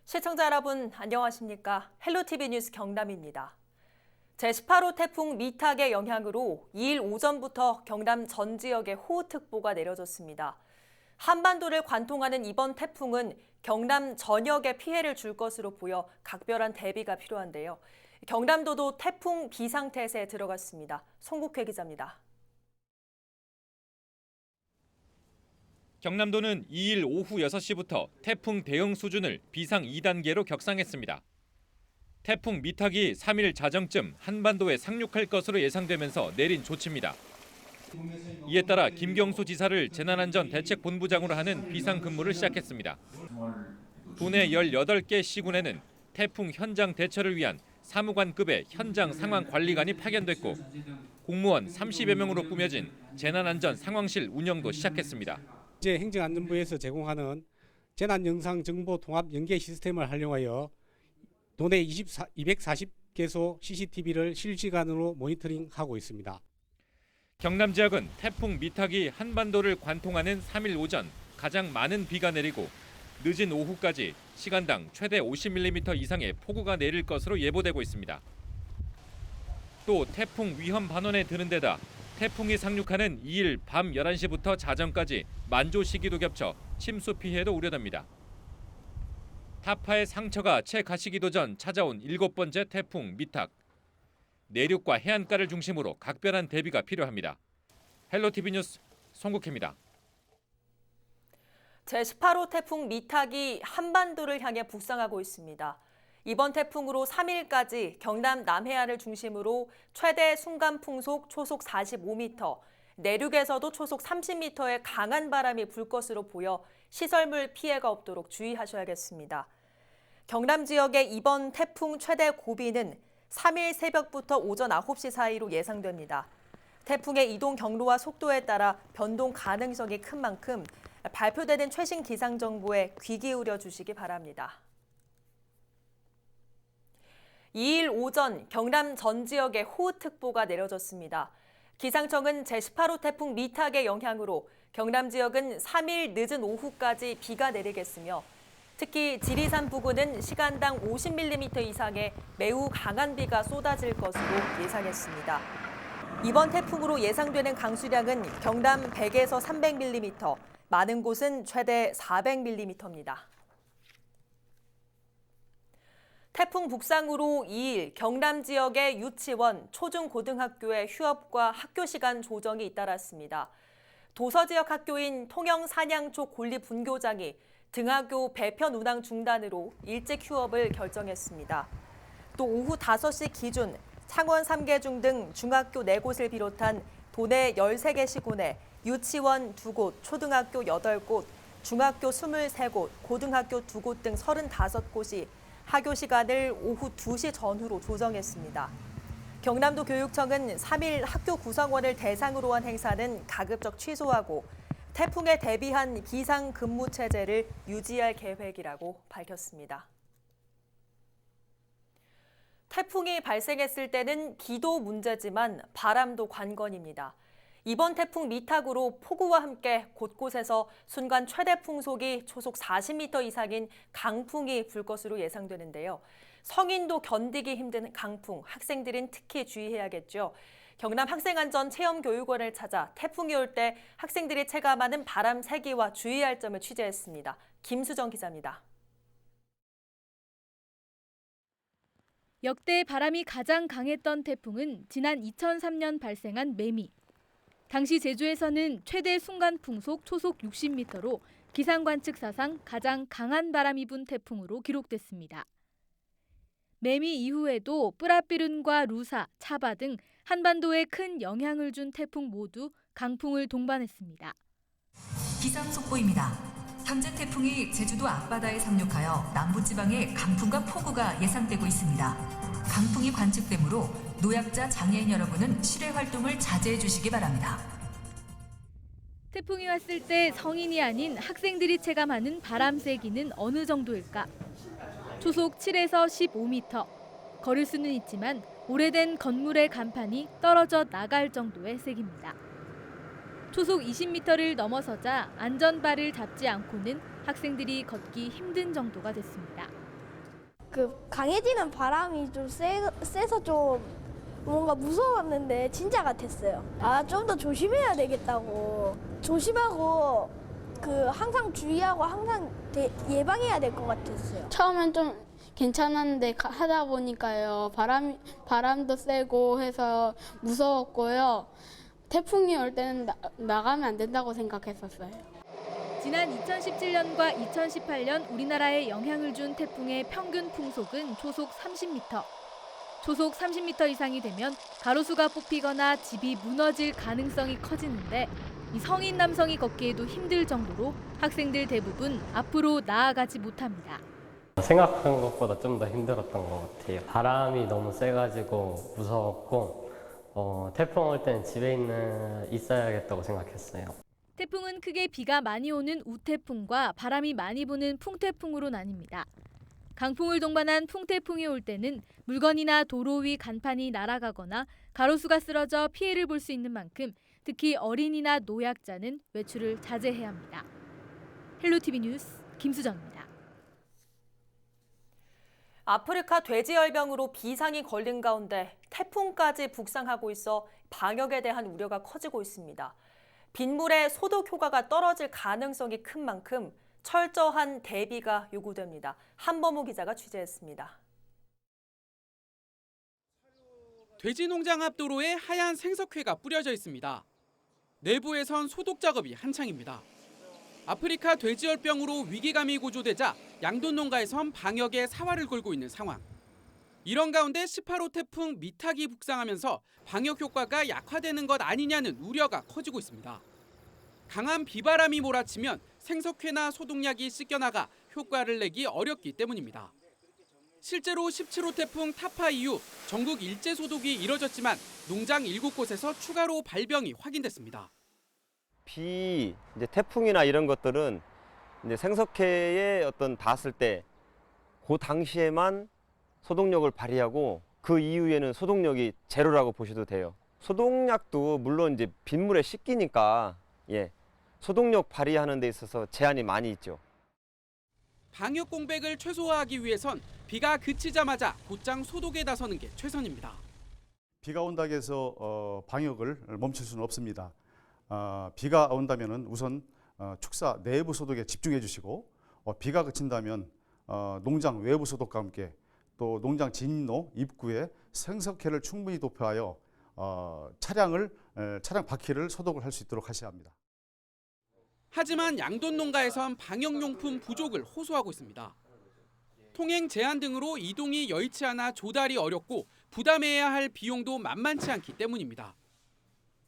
시청자 여러분 안녕하십니까? 헬로티비 뉴스 경남입니다. 제18호 태풍 미탁의 영향으로 2일 오전부터 경남 전 지역에 호우특보가 내려졌습니다. 한반도를 관통하는 이번 태풍은 경남 전역에 피해를 줄 것으로 보여 각별한 대비가 필요한데요. 경남도도 태풍 비상태세에 들어갔습니다. 송국회 기자입니다. 경남도는 2일 오후 6시부터 태풍 대응 수준을 비상 2단계로 격상했습니다. 태풍 미탁이 3일 자정쯤 한반도에 상륙할 것으로 예상되면서 내린 조치입니다. 이에 따라 김경수 지사를 재난안전대책본부장으로 하는 비상근무를 시작했습니다. 도내 18개 시군에는 태풍 현장 대처를 위한 사무관급의 현장 상황 관리관이 파견됐고 공무원 30여 명으로 꾸며진 재난안전 상황실 운영도 시작했습니다. 제 행정안전부에서 제공하는 재난영상정보 통합 연계 시스템을 활용하여 도내 240개소 CCTV를 실시간으로 모니터링하고 있습니다. 경남 지역은 태풍 미탁이 한반도를 관통하는 3일 오전 가장 많은 비가 내리고 늦은 오후까지 시간당 최대 50mm 이상의 폭우가 내릴 것으로 예보되고 있습니다. 또 태풍 위험 반원에 드는 데다 태풍이 상륙하는 2일 밤 11시부터 자정까지 만조 시기도 겹쳐 침수 피해도 우려됩니다. 타파의 상처가 채 가시기도 전 찾아온 7번째 태풍 미탁. 내륙과 해안가를 중심으로 각별한 대비가 필요합니다. 헬로티비 뉴스 송국혜입니다. 제18호 태풍 미탁이 한반도를 향해 북상하고 있습니다. 이번 태풍으로 3일까지 경남 남해안을 중심으로 최대 순간풍속 초속 45m, 내륙에서도 초속 30m의 강한 바람이 불 것으로 보여 시설물 피해가 없도록 주의하셔야겠습니다. 경남 지역의 이번 태풍 최대 고비는 3일 새벽부터 오전 9시 사이로 예상됩니다. 태풍의 이동 경로와 속도에 따라 변동 가능성이 큰 만큼 발표되는 최신 기상 정보에 귀 기울여 주시기 바랍니다. 2일 오전 경남 전 지역에 호우특보가 내려졌습니다. 기상청은 제18호 태풍 미탁의 영향으로 경남 지역은 3일 늦은 오후까지 비가 내리겠으며 특히 지리산 부근은 시간당 50mm 이상의 매우 강한 비가 쏟아질 것으로 예상했습니다. 이번 태풍으로 예상되는 강수량은 경남 100에서 300mm, 많은 곳은 최대 400mm입니다. 태풍 북상으로 2일 경남 지역의 유치원, 초중고등학교의 휴업과 학교 시간 조정이 잇따랐습니다. 도서 지역 학교인 통영 산양초 공립분교장이 등하교 배편 운항 중단으로 일찍 휴업을 결정했습니다. 또 오후 5시 기준 창원 3개중 등 중학교 4곳을 비롯한 도내 13개 시군에 유치원 2곳, 초등학교 8곳, 중학교 23곳, 고등학교 2곳 등 35곳이 학교 시간을 오후 2시 전후로 조정했습니다. 경남도 교육청은 3일 학교 구성원을 대상으로 한 행사는 가급적 취소하고 태풍에 대비한 비상 근무 체제를 유지할 계획이라고 밝혔습니다. 태풍이 발생했을 때는 비도 문제지만 바람도 관건입니다. 이번 태풍 미탁으로 폭우와 함께 곳곳에서 순간 최대 풍속이 초속 40m 이상인 강풍이 불 것으로 예상되는데요. 성인도 견디기 힘든 강풍, 학생들은 특히 주의해야겠죠. 경남 학생안전체험교육원을 찾아 태풍이 올 때 학생들이 체감하는 바람 세기와 주의할 점을 취재했습니다. 김수정 기자입니다. 역대 바람이 가장 강했던 태풍은 지난 2003년 발생한 매미. 당시 제주에서는 최대 순간 풍속 초속 60m로 기상관측 사상 가장 강한 바람이 분 태풍으로 기록됐습니다. 매미 이후에도 뿌라삐룬과 루사, 차바 등 한반도에 큰 영향을 준 태풍 모두 강풍을 동반했습니다. 기상 속보입니다. 현재 태풍이 제주도 앞바다에 상륙하여 남부지방에 강풍과 폭우가 예상되고 있습니다. 강풍이 관측되므로 노약자 장애인 여러분은 실외 활동을 자제해 주시기 바랍니다. 태풍이 왔을 때 성인이 아닌 학생들이 체감하는 바람 세기는 어느 정도일까? 초속 7에서 15m. 걸을 수는 있지만 오래된 건물의 간판이 떨어져 나갈 정도의 세기입니다. 초속 20m를 넘어서자 안전바를 잡지 않고는 학생들이 걷기 힘든 정도가 됐습니다. 그 강해지는 바람이 좀 세서 좀 뭔가 무서웠는데 진짜 같았어요. 좀 더 조심해야 되겠다고. 조심하고 항상 주의하고 항상 예방해야 될 것 같았어요. 처음엔 좀 괜찮았는데 하다 보니까요. 바람도 세고 해서 무서웠고요. 태풍이 올 때는 나가면 안 된다고 생각했었어요. 지난 2017년과 2018년 우리나라에 영향을 준 태풍의 평균 풍속은 초속 30m. 초속 30m 이상이 되면 가로수가 뽑히거나 집이 무너질 가능성이 커지는데 이 성인 남성이 걷기에도 힘들 정도로 학생들 대부분 앞으로 나아가지 못합니다. 생각한 것보다 좀 더 힘들었던 것 같아요. 바람이 너무 세가지고 무서웠고 태풍 올 때는 집에 있어야겠다고 생각했어요. 태풍은 크게 비가 많이 오는 우태풍과 바람이 많이 부는 풍태풍으로 나뉩니다. 강풍을 동반한 풍태풍이 올 때는 물건이나 도로 위 간판이 날아가거나 가로수가 쓰러져 피해를 볼 수 있는 만큼 특히 어린이나 노약자는 외출을 자제해야 합니다. 헬로티비 뉴스 김수정입니다. 아프리카 돼지열병으로 비상이 걸린 가운데 태풍까지 북상하고 있어 방역에 대한 우려가 커지고 있습니다. 빗물의 소독 효과가 떨어질 가능성이 큰 만큼 철저한 대비가 요구됩니다. 한범우 기자가 취재했습니다. 돼지 농장 앞 도로에 하얀 생석회가 뿌려져 있습니다. 내부에선 소독 작업이 한창입니다. 아프리카 돼지열병으로 위기감이 고조되자 양돈 농가에선 방역에 사활을 걸고 있는 상황. 이런 가운데 18호 태풍 미탁이 북상하면서 방역 효과가 약화되는 것 아니냐는 우려가 커지고 있습니다. 강한 비바람이 몰아치면 생석회나 소독약이 씻겨나가 효과를 내기 어렵기 때문입니다. 실제로 17호 태풍 타파 이후 전국 일제 소독이 이뤄졌지만 농장 7곳에서 추가로 발병이 확인됐습니다. 이제 태풍이나 이런 것들은 이제 생석회에 닿았을 때 그 당시에만 소독력을 발휘하고 그 이후에는 소독력이 제로라고 보셔도 돼요. 소독약도 물론 이제 빗물에 씻기니까 소독력 발휘하는 데 있어서 제한이 많이 있죠. 방역 공백을 최소화하기 위해선 비가 그치자마자 곧장 소독에 나서는 게 최선입니다. 비가 온다고 해서 방역을 멈출 수는 없습니다. 비가 온다면 우선 축사 내부 소독에 집중해 주시고 비가 그친다면 농장 외부 소독과 함께 또 농장 진입로 입구에 생석회를 충분히 도포하여 차량 바퀴를 소독을 할 수 있도록 하셔야 합니다. 하지만 양돈 농가에선 방역용품 부족을 호소하고 있습니다. 통행 제한 등으로 이동이 여의치 않아 조달이 어렵고 부담해야 할 비용도 만만치 않기 때문입니다.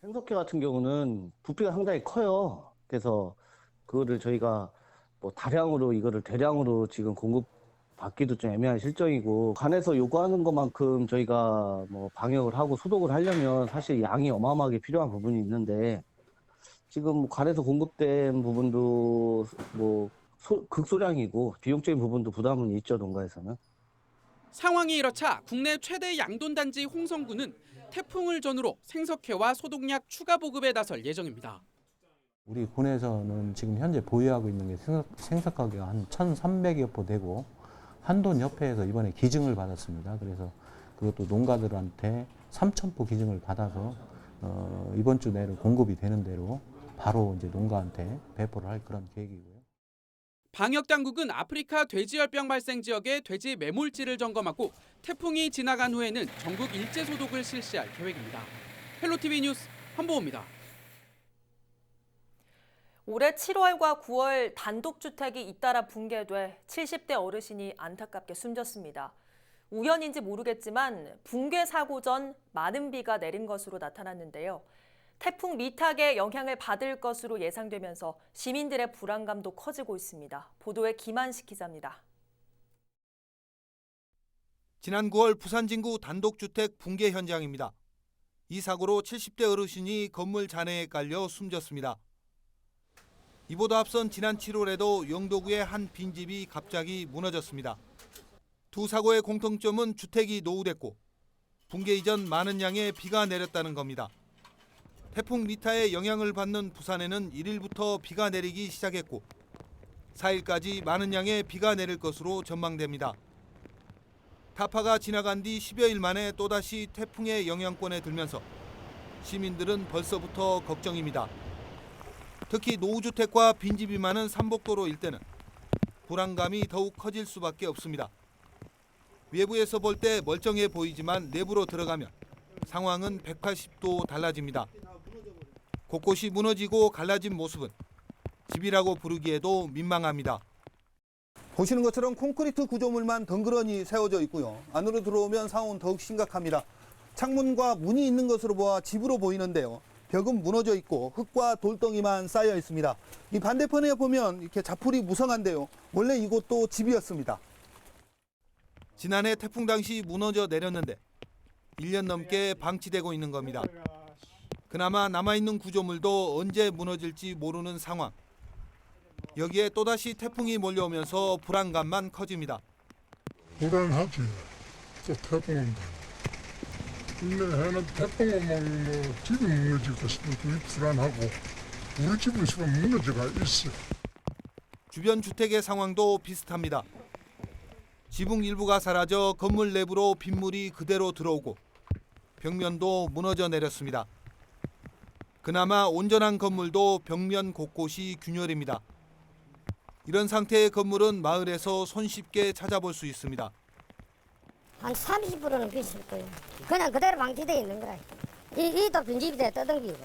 생석회 같은 경우는 부피가 상당히 커요. 그래서 그거를 저희가 이거를 대량으로 지금 공급받기도 좀 애매한 실정이고, 관에서 요구하는 것만큼 저희가 방역을 하고 소독을 하려면 사실 양이 어마어마하게 필요한 부분이 있는데, 지금 관에서 공급된 부분도 극소량이고 비용적인 부분도 부담은 있죠, 농가에서는. 상황이 이렇자 국내 최대 양돈단지 홍성군은 태풍을 전후로 생석회와 소독약 추가 보급에 나설 예정입니다. 우리 군에서는 지금 현재 보유하고 있는 게 생석 가격 한 1,300여 포 되고, 한돈협회에서 이번에 기증을 받았습니다. 그래서 그것도 농가들한테 3,000포 기증을 받아서 이번 주 내로 공급이 되는 대로 바로 이제 농가한테 배포를 할 그런 계획이고요. 방역 당국은 아프리카 돼지열병 발생 지역의 돼지 매몰지를 점검하고 태풍이 지나간 후에는 전국 일제 소독을 실시할 계획입니다. 헬로티비 뉴스 한보호입니다. 올해 7월과 9월 단독주택이 잇따라 붕괴돼 70대 어르신이 안타깝게 숨졌습니다. 우연인지 모르겠지만 붕괴 사고 전 많은 비가 내린 것으로 나타났는데요. 태풍 미탁의 영향을 받을 것으로 예상되면서 시민들의 불안감도 커지고 있습니다. 보도에 김한식 기자입니다. 지난 9월 부산 진구 단독주택 붕괴 현장입니다. 이 사고로 70대 어르신이 건물 잔해에 깔려 숨졌습니다. 이보다 앞선 지난 7월에도 영도구의 한 빈집이 갑자기 무너졌습니다. 두 사고의 공통점은 주택이 노후됐고 붕괴 이전 많은 양의 비가 내렸다는 겁니다. 태풍 미타의 영향을 받는 부산에는 1일부터 비가 내리기 시작했고 4일까지 많은 양의 비가 내릴 것으로 전망됩니다. 타파가 지나간 뒤 10여일 만에 또다시 태풍의 영향권에 들면서 시민들은 벌써부터 걱정입니다. 특히 노후주택과 빈집이 많은 삼복도로 일대는 불안감이 더욱 커질 수밖에 없습니다. 외부에서 볼 때 멀쩡해 보이지만 내부로 들어가면 상황은 180도 달라집니다. 곳곳이 무너지고 갈라진 모습은 집이라고 부르기에도 민망합니다. 보시는 것처럼 콘크리트 구조물만 덩그러니 세워져 있고요. 안으로 들어오면 상황은 더욱 심각합니다. 창문과 문이 있는 것으로 보아 집으로 보이는데요. 벽은 무너져 있고 흙과 돌덩이만 쌓여 있습니다. 이 반대편에 보면 이렇게 자풀이 무성한데요. 원래 이곳도 집이었습니다. 지난해 태풍 당시 무너져 내렸는데 1년 넘게 방치되고 있는 겁니다. 그나마 남아있는 구조물도 언제 무너질지 모르는 상황. 여기에 또다시 태풍이 몰려오면서 불안감만 커집니다. 불안하지. 또 태풍 온다. 근데 해는 태풍 오면 집이 무너질까 싶으면 그게 불안하고 우리 집은 지금 무너져가 있어. 주변 주택의 상황도 비슷합니다. 지붕 일부가 사라져 건물 내부로 빗물이 그대로 들어오고 벽면도 무너져 내렸습니다. 그나마 온전한 건물도 벽면 곳곳이 균열입니다. 이런 상태의 건물은 마을에서 손쉽게 찾아볼 수 있습니다. 한 30%는 비쌀 거예요. 그냥 그대로 방치되어 있는 거라. 이도 빈집이 돼 떠듬기고.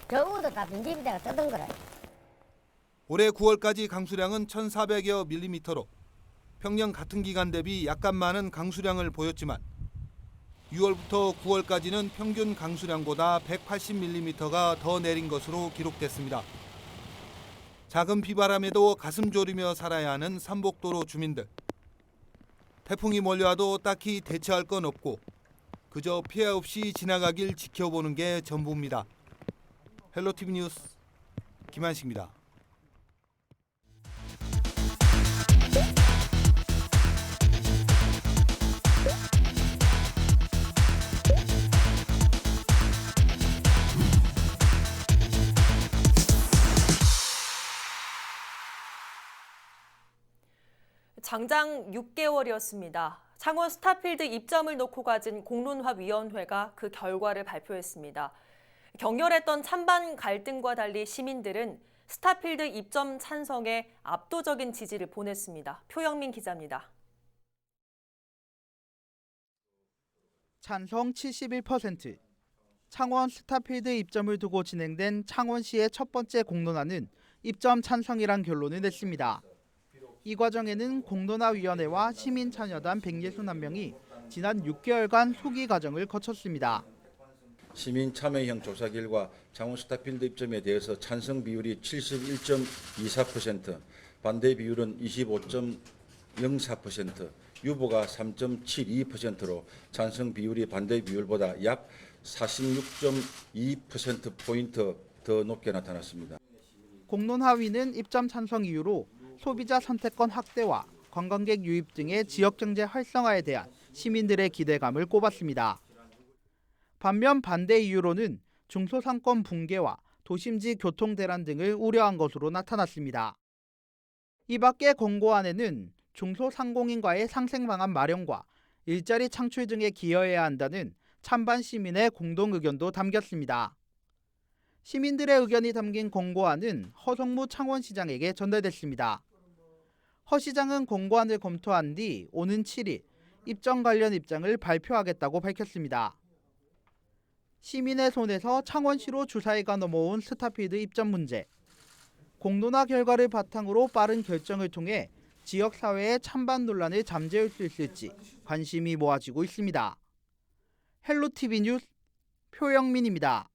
겨우도 다 빈집이 돼 떠든 거라. 올해 9월까지 강수량은 1,400여 밀리미터로 평년 같은 기간 대비 약간 많은 강수량을 보였지만 6월부터 9월까지는 평균 강수량보다 180밀리미터가 더 내린 것으로 기록됐습니다. 작은 비바람에도 가슴 졸이며 살아야 하는 삼복도로 주민들. 태풍이 몰려와도 딱히 대처할 건 없고 그저 피해 없이 지나가길 지켜보는 게 전부입니다. 헬로티비 뉴스 김한식입니다. 장장 6개월이었습니다. 창원 스타필드 입점을 놓고 가진 공론화위원회가 그 결과를 발표했습니다. 격렬했던 찬반 갈등과 달리 시민들은 스타필드 입점 찬성에 압도적인 지지를 보냈습니다. 표영민 기자입니다. 찬성 71%. 창원 스타필드 입점을 두고 진행된 창원시의 첫 번째 공론화는 입점 찬성이란 결론을 냈습니다. 이 과정에는 공론화위원회와 시민참여단 161명이 지난 6개월간 소기 과정을 거쳤습니다. 시민 참여형 조사 결과 창원 스타필드 입점에 대해서 찬성 비율이 71.24%, 반대 비율은 25.04%, 유보가 3.72%로 찬성 비율이 반대 비율보다 약 46.2%포인트 더 높게 나타났습니다. 공론화위는 입점 찬성 이유로 소비자 선택권 확대와 관광객 유입 등의 지역경제 활성화에 대한 시민들의 기대감을 꼽았습니다. 반면 반대 이유로는 중소상권 붕괴와 도심지 교통 대란 등을 우려한 것으로 나타났습니다. 이 밖에 권고안에는 중소상공인과의 상생 방안 마련과 일자리 창출 등에 기여해야 한다는 찬반 시민의 공동 의견도 담겼습니다. 시민들의 의견이 담긴 권고안은 허성무 창원시장에게 전달됐습니다. 허 시장은 권고안을 검토한 뒤 오는 7일 입점 관련 입장을 발표하겠다고 밝혔습니다. 시민의 손에서 창원시로 주사위가 넘어온 스타필드 입점 문제. 공론화 결과를 바탕으로 빠른 결정을 통해 지역사회의 찬반 논란을 잠재울 수 있을지 관심이 모아지고 있습니다. 헬로티비 뉴스 표영민입니다.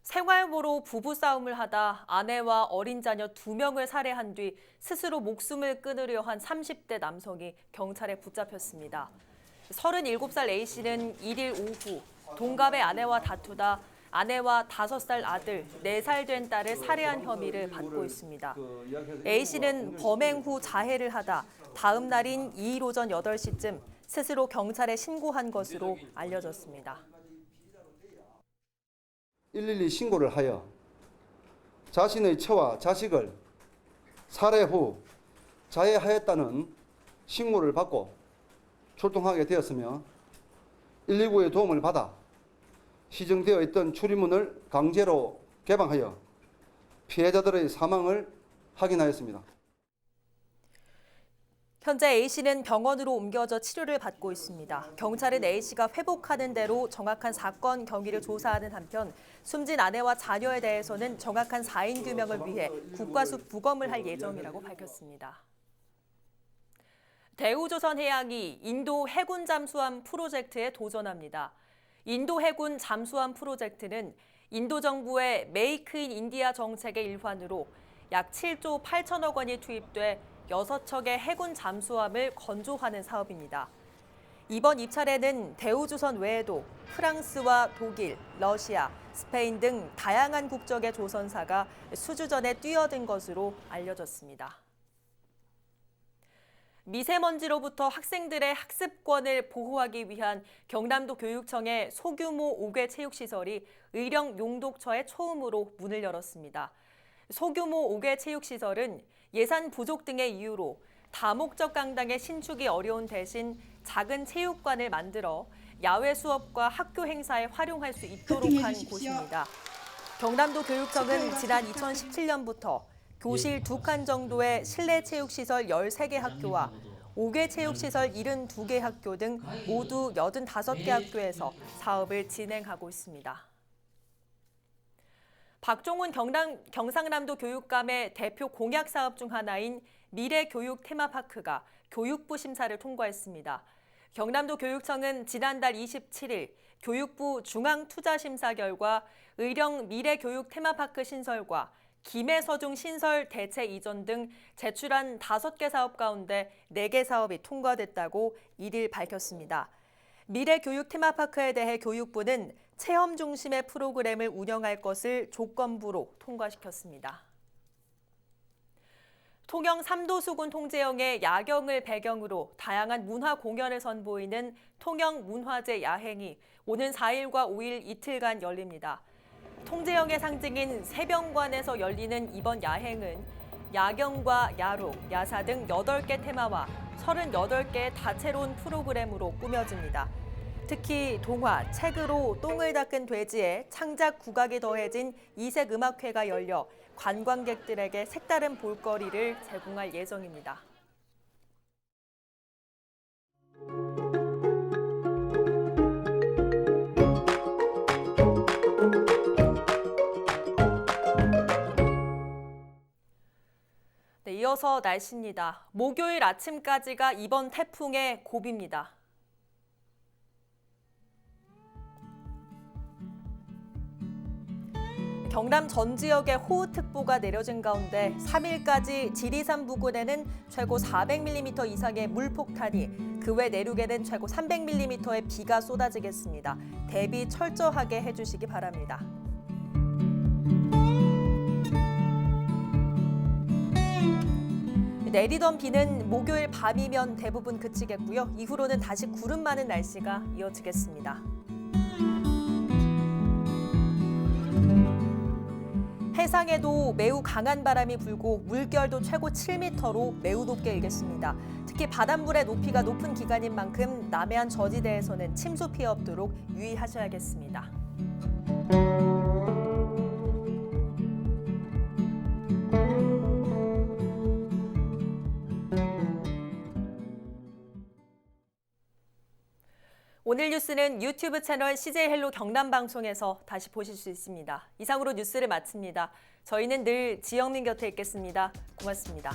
생활보로 부부싸움을 하다 아내와 어린 자녀 2명을 살해한 뒤 스스로 목숨을 끊으려 한 30대 남성이 경찰에 붙잡혔습니다. 37살 A씨는 1일 오후 동갑의 아내와 다투다 아내와 5살 아들, 4살 된 딸을 살해한 혐의를 받고 있습니다. A씨는 범행 후 자해를 하다 다음 날인 2일 오전 8시쯤 스스로 경찰에 신고한 것으로 알려졌습니다. 112 신고를 하여 자신의 처와 자식을 살해 후 자해하였다는 신고를 받고 출동하게 되었으며 119의 도움을 받아 시정되어 있던 출입문을 강제로 개방하여 피해자들의 사망을 확인하였습니다. 현재 A씨는 병원으로 옮겨져 치료를 받고 있습니다. 경찰은 A씨가 회복하는 대로 정확한 사건 경위를 조사하는 한편 숨진 아내와 자녀에 대해서는 정확한 사인 규명을 위해 국과수 부검을 할 예정이라고 밝혔습니다. 대우조선해양이 인도 해군 잠수함 프로젝트에 도전합니다. 인도 해군 잠수함 프로젝트는 인도 정부의 메이크 인 인디아 정책의 일환으로 약 7조 8천억 원이 투입돼 6척의 해군 잠수함을 건조하는 사업입니다. 이번 입찰에는 대우조선 외에도 프랑스와 독일, 러시아, 스페인 등 다양한 국적의 조선사가 수주전에 뛰어든 것으로 알려졌습니다. 미세먼지로부터 학생들의 학습권을 보호하기 위한 경남도 교육청의 소규모 5개 체육시설이 의령 용독처에 처음으로 문을 열었습니다. 소규모 5개 체육시설은 예산 부족 등의 이유로 다목적 강당의 신축이 어려운 대신 작은 체육관을 만들어 야외 수업과 학교 행사에 활용할 수 있도록 한 곳입니다. 경남도 교육청은 지난 2017년부터 교실 2칸 정도의 실내 체육시설 13개 학교와 5개 체육시설 72개 학교 등 모두 85개 학교에서 사업을 진행하고 있습니다. 박종훈 경상남도 교육감의 대표 공약 사업 중 하나인 미래교육 테마파크가 교육부 심사를 통과했습니다. 경남도 교육청은 지난달 27일 교육부 중앙투자심사 결과 의령 미래교육 테마파크 신설과 김해서중 신설 대체 이전 등 제출한 5개 사업 가운데 4개 사업이 통과됐다고 1일 밝혔습니다. 미래교육 테마파크에 대해 교육부는 체험 중심의 프로그램을 운영할 것을 조건부로 통과시켰습니다. 통영 삼도수군 통제영의 야경을 배경으로 다양한 문화 공연을 선보이는 통영문화제 야행이 오는 4일과 5일 이틀간 열립니다. 통제영의 상징인 새병관에서 열리는 이번 야행은 야경과 야록, 야사 등 8개 테마와 38개의 다채로운 프로그램으로 꾸며집니다. 특히 동화, 책으로 똥을 닦은 돼지에 창작 국악이 더해진 이색 음악회가 열려 관광객들에게 색다른 볼거리를 제공할 예정입니다. 네, 이어서 날씨입니다. 목요일 아침까지가 이번 태풍의 고비입니다. 경남 전 지역에 호우특보가 내려진 가운데 3일까지 지리산 부근에는 최고 400mm 이상의 물폭탄이, 그 외 내륙에는 최고 300mm의 비가 쏟아지겠습니다. 대비 철저하게 해주시기 바랍니다. 내리던 비는 목요일 밤이면 대부분 그치겠고요. 이후로는 다시 구름 많은 날씨가 이어지겠습니다. 해상에도 매우 강한 바람이 불고 물결도 최고 7m로 매우 높게 일겠습니다. 특히 바닷물의 높이가 높은 기간인 만큼 남해안 저지대에서는 침수 피해 없도록 유의하셔야겠습니다. 오늘 뉴스는 유튜브 채널 CJ 헬로 경남 방송에서 다시 보실 수 있습니다. 이상으로 뉴스를 마칩니다. 저희는 늘 지영민 곁에 있겠습니다. 고맙습니다.